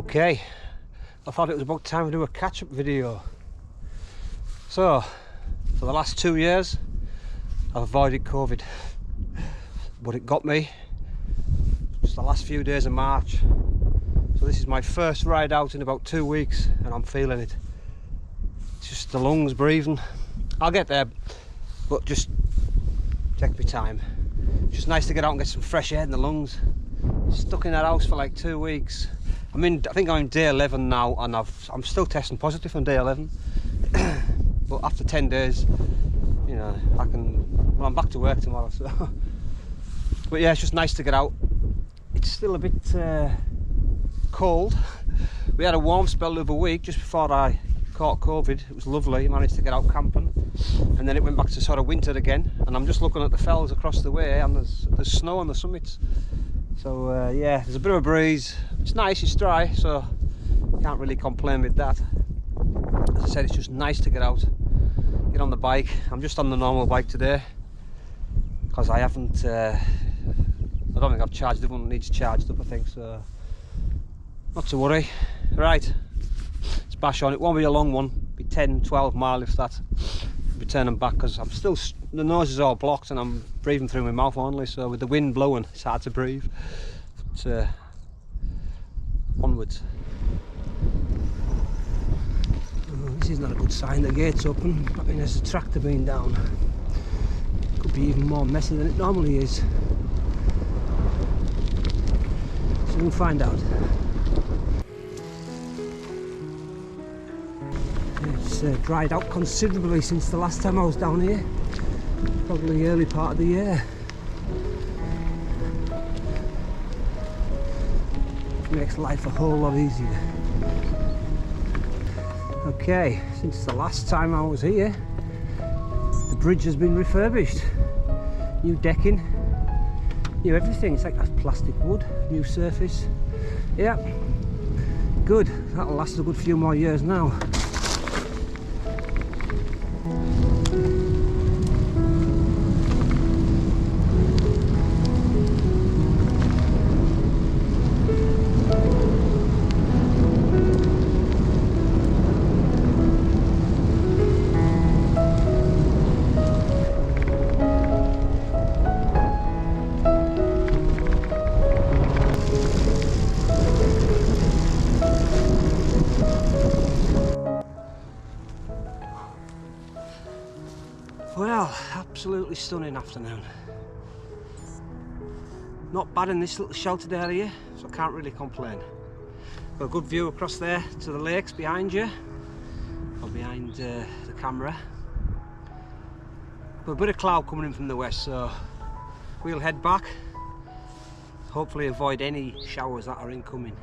Okay, I thought it was about time to do a catch-up video. So, for the last 2 years, I've avoided COVID, but it got me just the last few days of March. So this is my first ride out in about 2 weeks, and I'm feeling it. It's just the lungs breathing. I'll get there, but just take my time. Just nice to get out and get some fresh air in the lungs. Stuck in that house for like 2 weeks. I think I'm in day 11 now, and I'm still testing positive on day 11. But after 10 days, you know, well, I'm back to work tomorrow, so. But yeah, it's just nice to get out. It's still a bit cold. We had a warm spell the other week, just before I caught COVID. It was lovely, managed to get out camping. And then it went back to sort of winter again. And I'm just looking at the fells across the way, and there's snow on the summits. So yeah, there's a bit of a breeze. It's nice, it's dry, so can't really complain with that. As I said, it's just nice to get out, get on the bike. I'm just on the normal bike today because I haven't, I don't think I've charged it. It needs charged up, I think, so not to worry. Right, let's bash on. It won't be a long one, it'll be 10-12 mile if that. I'll be turning back because I'm still, the nose is all blocked and I'm breathing through my mouth only, so with the wind blowing it's hard to breathe. But onwards. Oh, this is not a good sign, the gate's open. I mean, there's a tractor being down. Could be even more messy than it normally is. So we'll find out. It's dried out considerably since the last time I was down here. Probably early part of the year. Makes life a whole lot easier. Okay, since the last time I was here, the bridge has been refurbished. New decking, new everything. It's like that's plastic wood, new surface. Yeah, good. That'll last a good few more years now. Well, absolutely stunning afternoon. Not bad in this little sheltered area, so I can't really complain. Got a good view across there to the lakes behind you, or behind the camera. Got a bit of cloud coming in from the west, so we'll head back. Hopefully avoid any showers that are incoming.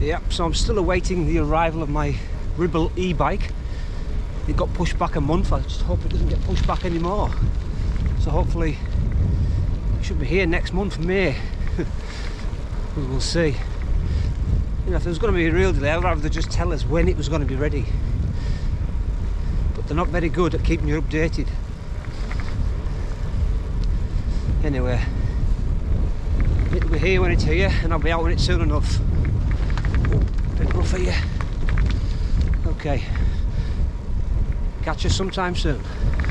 Yep, so I'm still awaiting the arrival of my Ribble e-bike. It got pushed back a month. I just hope it doesn't get pushed back anymore. So hopefully it should be here next month, May. We'll see. You know, if there was going to be a real delay, I'd rather they just tell us when it was going to be ready. But they're not very good at keeping you updated. Anyway, it'll be here when it's here, and I'll be out on it soon enough. Oh, bit rough here. Okay. Catch us sometime soon.